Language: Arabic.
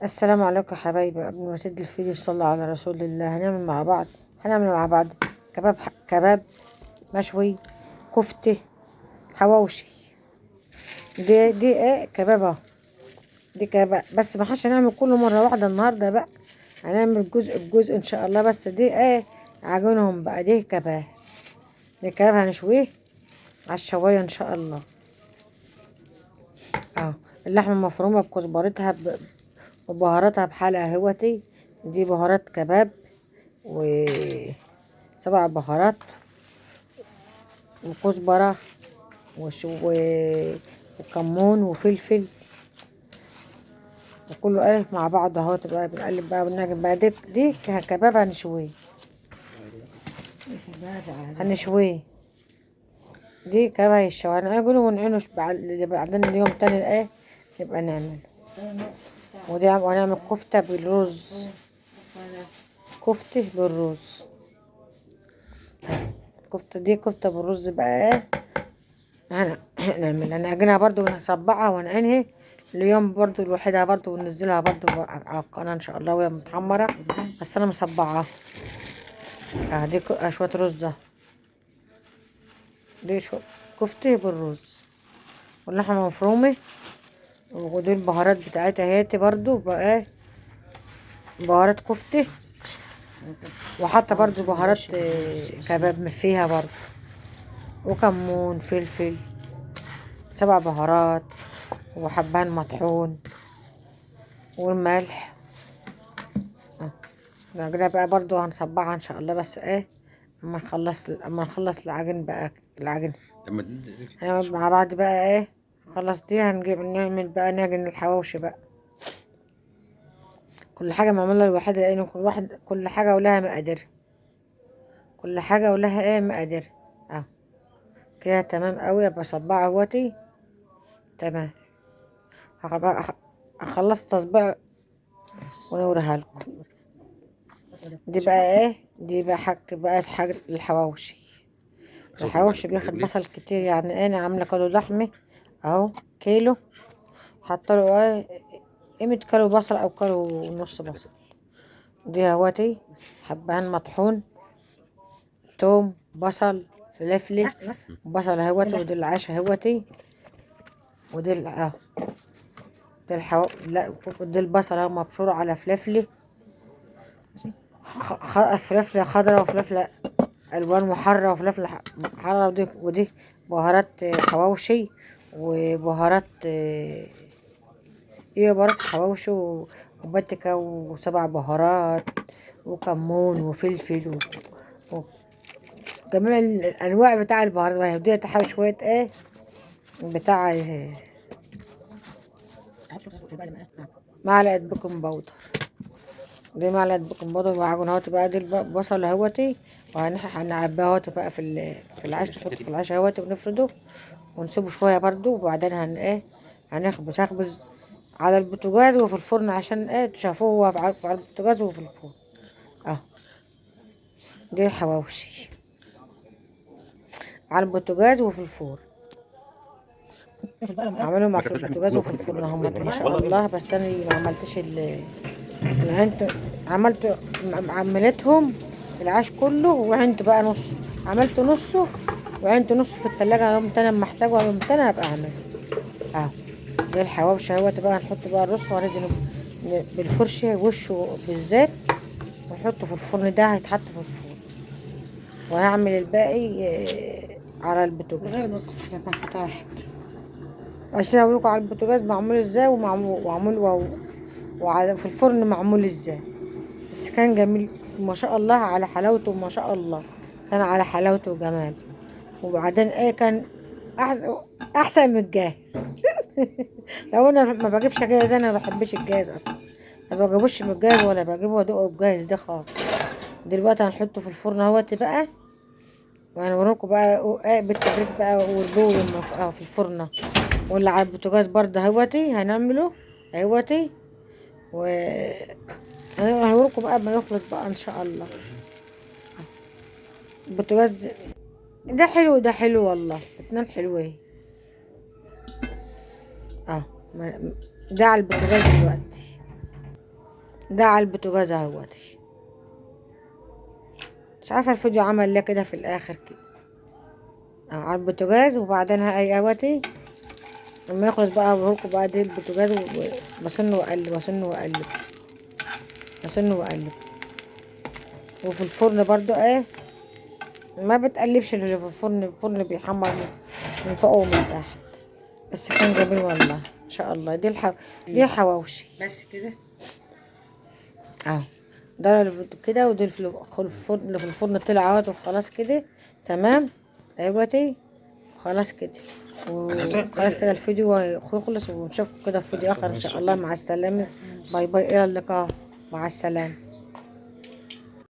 السلام عليكم يا حبايبي. قبل ما تدي الفيديو صلى على رسول الله. هنعمل مع بعض كباب مشوي، كفتة، حواوشي. دي ايه كباب اهو. دي كباب بس ما حدش هنعمل كله مرة واحدة النهاردة بقى. هنعمل جزء بجزء ان شاء الله. بس دي ايه عجنهم بقى. دي كباب. دي كباب هنشويه على الشواية ان شاء الله. اه اللحمة مفرومة بكزبرتها وبهاراتها بحلقة اهوتي. دي بهارات كباب و7 بهارات وكزبرة وكمون وفلفل وكله ايه مع بعض اهو. بقى بنقلب بقى ونعجن بقى. دي كباب هنشويه. دي كباب هيشوي هنعجنه ونعينه بعدين اليوم تاني ايه نبقى نعمل. وهنعمل كفتة بالرز. كفتة بالرز. كفتة بالرز بقى ايه هنعجنها برضو ونصبعها ونعينها اليوم برضو لوحدها برضو وننزلها برضو على القناة ان شاء الله وهي متحمرة. بس انا مصبعها. دي شوية رز. دي كفتة بالرز واللحمة مفرومة. ودي البهارات بتاعتها هاتي برضو بقى ايه بهارات كفتة. وحاطة برضو بهارات كباب فيها برضو. وكمون فلفل 7 بهارات وحبان مطحون والملح. كده بقى برضو هنصبعها ان شاء الله. بس ايه اما نخلص العجين بقى العجين هنعمل مع بعض بقى ايه. خلص دي هنجيب نعمل بقى نعجن الحواوشي بقى. كل حاجة معمولة لوحدها لان كل حاجة ولها مقادير. كل حاجة ولها ايه مقادير. كده تمام قوي. بصبعها اهوتي تمام. هخلص تصبيع ونوريها لكم. دي بقى ايه. دي بقى حاجة الحواوشي. الحواوشي بياخد بصل كتير. يعني انا عامله كيلو لحمه اهو. كيلو حاطه له ايه قيمه كيلو بصل او كيلو ونص بصل. دي اهوتي حبهان مطحون توم بصل فلفل بصل اهوتي. ودي العيش اهوتي. ودي لا ودي البصل اهو مبشور على فلفل. فلفل خضرا وفلفل الوان محرة وفلفل محرة. ودي بهارات حواوشي وبهارات بهارات حواوشي وبتكة و7 بهارات وكمون وفلفل وجميع الانواع بتاع البهارات. ودي تحاول شوية ايه بتاع معلقة بيكنج باودر. دي معلقة بيكنج باودر وعجن اهوتي بقى. دي البصل اهوتي. وهنعبيه اهوتي بقى في العيش. نحطه في العيش اهوتي ونفرده ونسيبه شوية برضو. وبعدين هنخبز على البوتاجاز وفي الفرن عشان ايه تشوفوه هو على البوتاجاز وفي الفرن. دي الحواوشي على البوتاجاز وفي الفرن. عملهم في البوتاجاز وفي الفرن هم ما شاء الله. بس انا ما عملتش عملت عملتهم العيش كله وعنت بقى نص. عملت نصه وعنت نصه في التلاجة. يوم تاني اما احتاجه يوم تاني هبقى اعمله. دي الحواوشي اهوت بقى. هنحط بقى الرز وهندهن بالفرشة وشه بالزيت ونحطه في الفرن. ده هيتحط في الفرن. وهعمل الباقي على البوتاجاز عشان اقولكوا على البوتاجاز معمول ازاي في الفرن معمول ازاي. بس كان جميل ما شاء الله على حلاوته. ما شاء الله كان على حلاوته وجمال. وبعدين ايه كان احسن من الجاهز. لو انا ما بجيبش جاهز انا ما بحبش الجاهز اصلا. ما بجيبوش من الجاهز ولا بجيبه وادوقه بجاهز ده خالص. دلوقتي هنحطه في الفرن اهوت بقى. وهنوريكم بقى ايه بالتدريج بقى. والجو في الفرن واللي على البوتاجاز برضه اهوتي هنعمله اهوتي. هنوريكم بقى ما يخلص بقى ان شاء الله. البوتاجاز ده حلو. ده حلو والله. اتنين حلوين. ده على البوتاجاز دلوقتي. ده على البوتاجاز اهوتي. مش عارفه الفيديو عمل ليه كده في الاخر كده. على البوتاجاز، وبعدين هاي اهوتي لما يخلص بقى بهوكوا بقى دي البوتاجاز، وبصن واقلب بصن واقلب بصن واقلب. وفي الفرن برضو ايه، ما بتقلبش اللي في الفرن، الفرن بيحمر من فوق ومن تحت. بس كان جميل والله ان شاء الله. دي حواوشي بس كده اهو. ده كده، ودي الفرن اللي في الفرن طلع اهوت وخلاص كده تمام اهوتي. خلاص كده وخلاص كده الفيديو يخلص، ونشوفكم كده في فيديو اخر ان شاء الله. مع السلامة، باي باي، الى اللقاء، مع السلامة.